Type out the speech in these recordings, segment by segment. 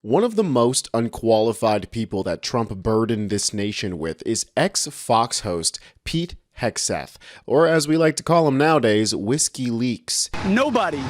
One of the most unqualified people that Trump burdened this nation with is ex-Fox host Pete Hegseth, or as we like to call him nowadays, Whiskey Leaks. Nobody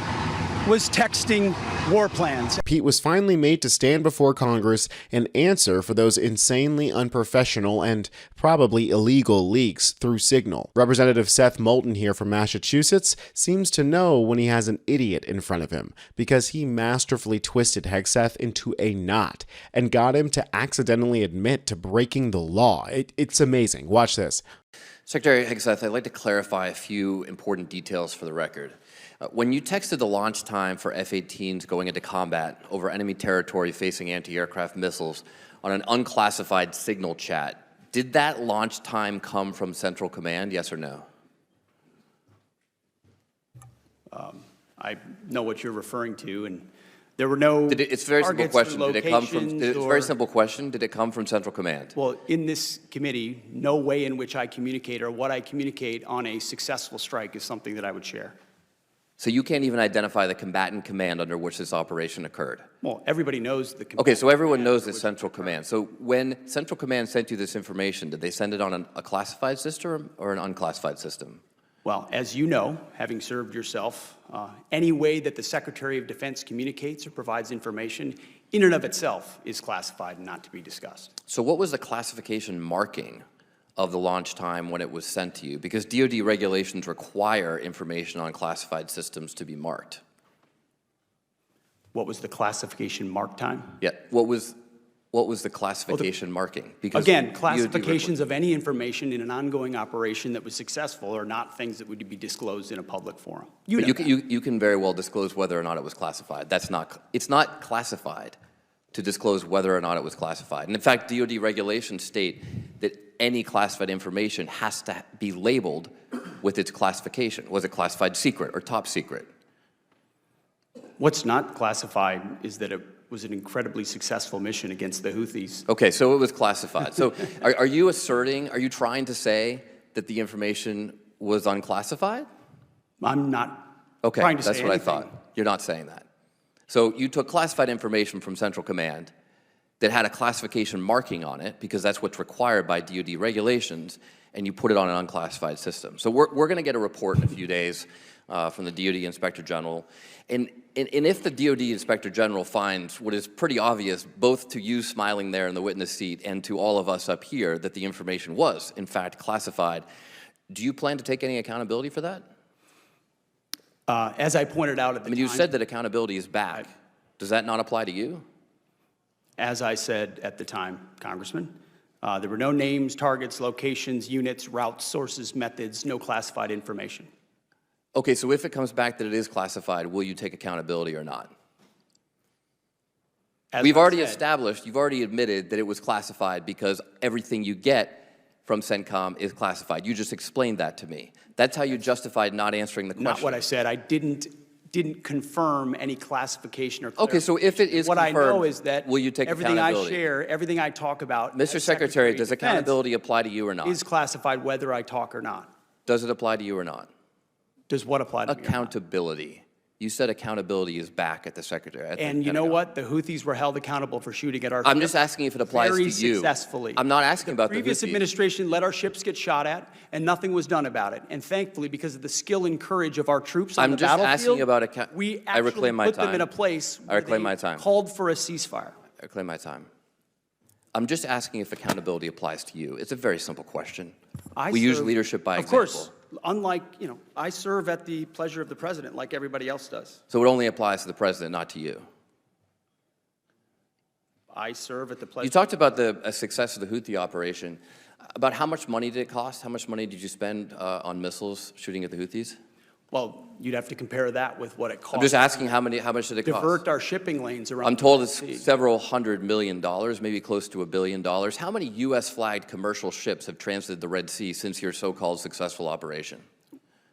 was texting war plans. Pete was finally made to stand before Congress and answer for those insanely unprofessional and probably illegal leaks through Signal. Representative Seth Moulton here from Massachusetts seems to know when he has an idiot in front of him because he masterfully twisted Hegseth into a knot and got him to accidentally admit to breaking the law. It's amazing. Watch this. Secretary Hegseth, I'd like to clarify a few important details for the record. When you texted the launch time for F-18s going into combat over enemy territory facing anti-aircraft missiles on an unclassified Signal chat, did that launch time come from Central Command, yes or no? I know what you're referring to, and there were no It's a very simple question. Did it come from? It's a very simple or, question. Did it come from Central Command? Well, in this committee, no way in which I communicate or what I communicate on a successful strike is something that I would share. So you can't even identify the combatant command under which this operation occurred? Well, everybody knows the Okay, so everyone knows it's Central Command. So when Central Command sent you this information, did they send it on a classified system or an unclassified system? Well, as you know, having served yourself, any way that the Secretary of Defense communicates or provides information in and of itself is classified and not to be discussed. So what was the classification marking of the launch time when it was sent to you? Because DoD regulations require information on classified systems to be marked. What was the classification mark time? Yeah, what was the classification marking? Because again, classifications of any information in an ongoing operation that was successful are not things that would be disclosed in a public forum. You can very well disclose whether or not it was classified. It's not classified to disclose whether or not it was classified. And in fact, DoD regulations state that any classified information has to be labeled with its classification. Was it classified secret or top secret? What's not classified is that it was an incredibly successful mission against the Houthis. Okay, so it was classified. So are you trying to say that the information was unclassified? I'm not okay, trying to say that's what anything. I thought. You're not saying that. So you took classified information from Central Command that had a classification marking on it, because that's what's required by DoD regulations, and you put it on an unclassified system. So we're going to get a report in a few days from the DoD Inspector General. And if the DoD Inspector General finds what is pretty obvious, both to you smiling there in the witness seat and to all of us up here, that the information was, in fact, classified, do you plan to take any accountability for that? As I pointed out at the time, you said that accountability is back. Does that not apply to you? as I said at the time, Congressman, there were no names, targets, locations, units, routes, sources, methods, no classified information. Okay, so if it comes back that it is classified, will you take accountability or not? We've already established, you've already admitted that it was classified because everything you get from CENTCOM is classified. You just explained that to me. That's how you justified not answering the question. Not what I said. I didn't confirm any classification or Okay, so if it is what confirmed, I know is that will you take everything accountability? I share, everything I talk about, Mr. Secretary, does accountability apply to you or not? is classified whether I talk or not. Does it apply to you or not? Does what apply to me or not? Accountability. You said accountability is back at the Secretary. And you know what? The Houthis were held accountable for shooting at our I'm just asking if it applies to you. very successfully. I'm not asking about the previous Houthis. administration let our ships get shot at, and nothing was done about it. And thankfully, because of the skill and courage of our troops on the battlefield, I'm just asking about we I reclaim my actually put them time. in a place I where reclaim they my time. called for a ceasefire. I reclaim my time. I'm just asking if accountability applies to you. It's a very simple question. We use leadership by example. Of course. Unlike, I serve at the pleasure of the president like everybody else does. So it only applies to the president, not to you. I serve at the pleasure. You talked about the success of the Houthi operation. About how much money did it cost? How much money did you spend on missiles shooting at the Houthis? Well, you'd have to compare that with what it cost. I'm just asking how much did it cost? Divert our shipping lanes around. I'm told the it's sea. several $100 million, maybe close to $1 billion. How many U.S.-flagged commercial ships have transited the Red Sea since your so-called successful operation?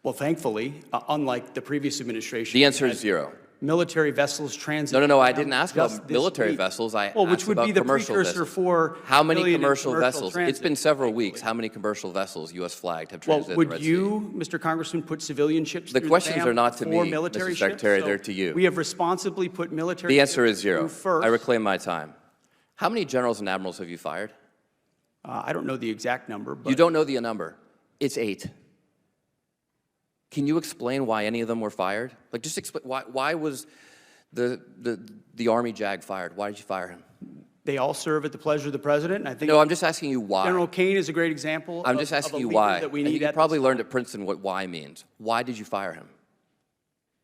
Well, thankfully, unlike the previous administration. The answer is zero. military vessels transit. No, I didn't ask just about this military week. vessels. I Well, which asked would about be the commercial precursor vessels. for How many civilian and commercial vessels? transit. It's been several weeks. How many commercial vessels, U.S. flagged, have Well, transited the would Red Sea? you, Mr. Congressman, put civilian ships The through questions dam are not to before me, military Mr. ships? Secretary, So they're to you. We have responsibly put military The answer ships is zero. through first. I reclaim my time. How many generals and admirals have you fired? I don't know the exact number, but You don't know the number. It's 8. Can you explain why any of them were fired? Like, just explain why was the Army JAG fired? Why did you fire him? they all serve at the pleasure of the president. And I think No, I'm just asking you why. General Kane is a great example. I'm just asking of a you leader why. that we And need you at probably this learned time. at Princeton what why means. Why did you fire him?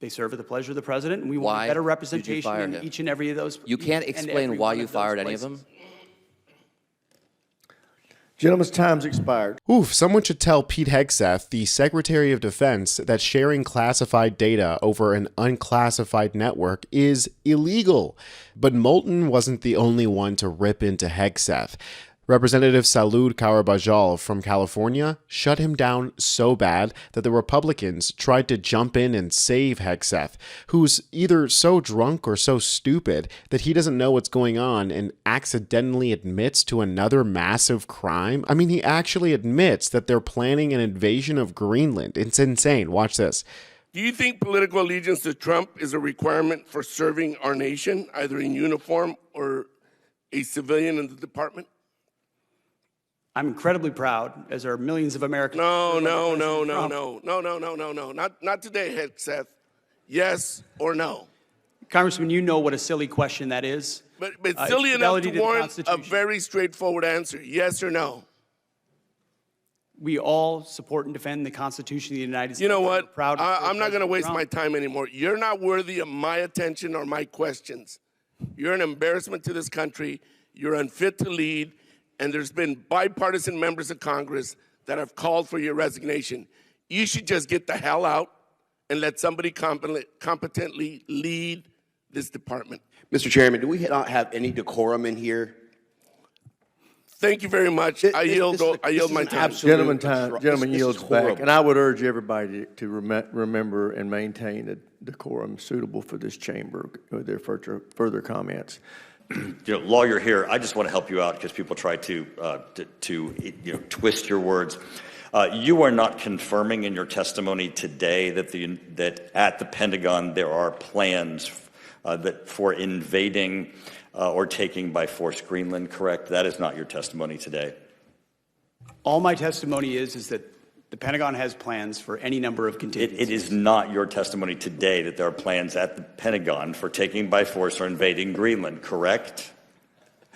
They serve at the pleasure of the president, and we want Why a better did you representation fire in him? each and every of those. You can't each and explain every why one you of those fired any of places. them? Gentlemen's time's expired. Oof, someone should tell Pete Hegseth, the Secretary of Defense, that sharing classified data over an unclassified network is illegal. But Moulton wasn't the only one to rip into Hegseth. Representative Salud Carabajal from California shut him down so bad that the Republicans tried to jump in and save Hegseth, who's either so drunk or so stupid that he doesn't know what's going on and accidentally admits to another massive crime. I mean, he actually admits that they're planning an invasion of Greenland. It's insane. Watch this. Do you think political allegiance to Trump is a requirement for serving our nation, either in uniform or a civilian in the department? I'm incredibly proud, as are millions of Americans. No. Trump. Not today, Hegseth. Yes or no? Congressman, you know what a silly question that is. But silly enough fidelity to to the warrant a Constitution. very straightforward answer. Yes or no? We all support and defend the Constitution of the United States. You know We're what? proud to serve I'm not going to President waste Trump. my time anymore. You're not worthy of my attention or my questions. You're an embarrassment to this country. You're unfit to lead. And there's been bipartisan members of Congress that have called for your resignation. You should just get the hell out and let somebody competently lead this department. Mr. Chairman, do we not have any decorum in here? Thank you very much. I yield my time. Gentleman yields back. And I would urge everybody to remember and maintain a decorum suitable for this chamber with their further comments. Lawyer here, I just want to help you out because people try to twist your words. You are not confirming in your testimony today that at the Pentagon there are plans for invading or taking by force Greenland, correct? That is not your testimony today. All my testimony is that the Pentagon has plans for any number of contingencies. It is not your testimony today that there are plans at the Pentagon for taking by force or invading Greenland, correct?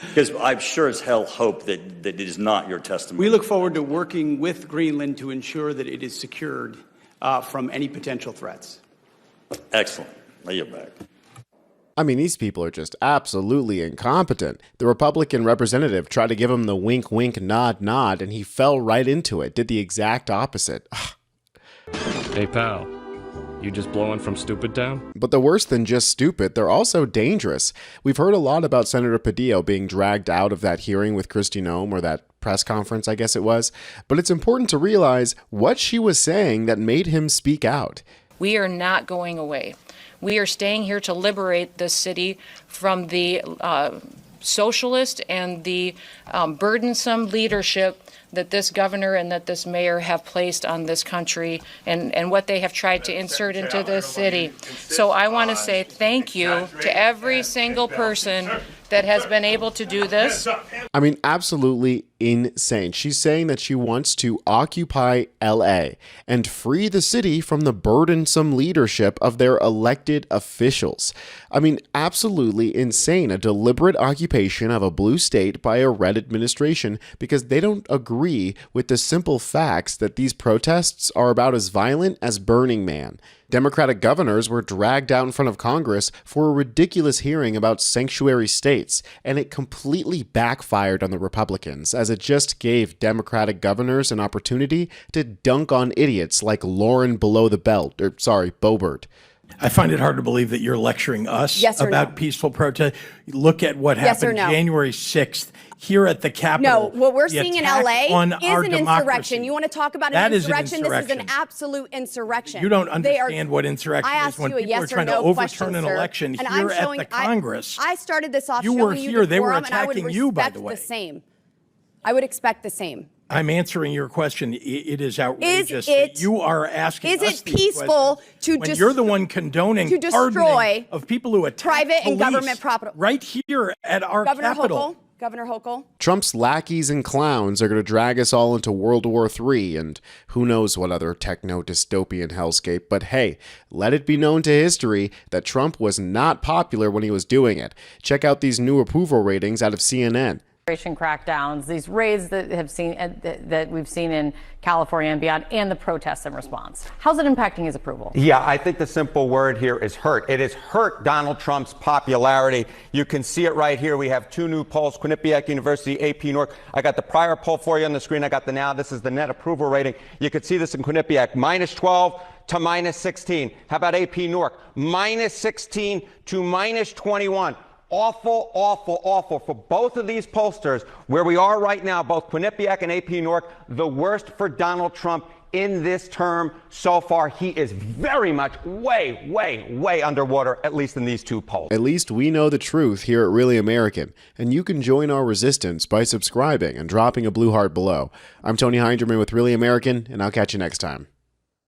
Because I'm sure as hell hope that it is not your testimony. We look forward to working with Greenland to ensure that it is secured from any potential threats. Excellent. I yield back. I mean, these people are just absolutely incompetent. The Republican representative tried to give him the wink, wink, nod, nod, and he fell right into it, did the exact opposite. Hey, pal, you just blowing from Stupid Town? But the worse than just stupid, they're also dangerous. We've heard a lot about Senator Padillo being dragged out of that hearing with Kristi Noem, or that press conference, I guess it was. But it's important to realize what she was saying that made him speak out. We are not going away. We are staying here to liberate this city from the socialist and the burdensome leadership that this governor and that this mayor have placed on this country and what they have tried to insert into this city. So I want to say thank you to every single person that has been able to do this. I mean, absolutely insane. She's saying that she wants to occupy LA and free the city from the burdensome leadership of their elected officials. I mean, absolutely insane. A deliberate occupation of a blue state by a red administration because they don't agree with the simple facts that these protests are about as violent as Burning Man. Democratic governors were dragged out in front of Congress for a ridiculous hearing about sanctuary states, and it completely backfired on the Republicans, as it just gave Democratic governors an opportunity to dunk on idiots like Lauren Below the Belt, Boebert. I find it hard to believe that you're lecturing us Yes or about no? peaceful protest. Look at what Yes or happened no? January 6th here at the Capitol. No, what we're The seeing in attack LA on is our an democracy. insurrection. You want to talk about That an is an insurrection? This is an insurrection. absolute insurrection. You don't They are- understand what insurrection I is asked when you a people are yes or trying to no overturn question, an sir, election and here I'm at showing, the Congress. I started this off You showing were you here. They were decorum, and I would attacking you, by the respect way. the same. I would expect the same. I'm answering your question. It is outrageous it- that you are asking is us it these peaceful questions to when you're the one condoning to destroy pardoning of people who attack private and police government property right here at our Governor Capitol. Governor Hochul. Trump's lackeys and clowns are going to drag us all into World War III and who knows what other techno-dystopian hellscape. But hey, let it be known to history that Trump was not popular when he was doing it. Check out these new approval ratings out of CNN. Crackdowns, these raids that we've seen in California and beyond, and the protests in response. How's it impacting his approval? Yeah, I think the simple word here is hurt. It has hurt Donald Trump's popularity. You can see it right here. We have two new polls, Quinnipiac University, AP Newark. I got the prior poll for you on the screen. I got the now. This is the net approval rating. You can see this in Quinnipiac, -12 to -16. How about AP Newark? -16 to -21. Awful, awful, awful for both of these pollsters. Where we are right now, both Quinnipiac and AP Newark, the worst for Donald Trump in this term so far. He is very much way, way, way underwater, at least in these two polls. At least we know the truth here at Really American, and you can join our resistance by subscribing and dropping a blue heart below. I'm Tony Hinderman with Really American, and I'll catch you next time.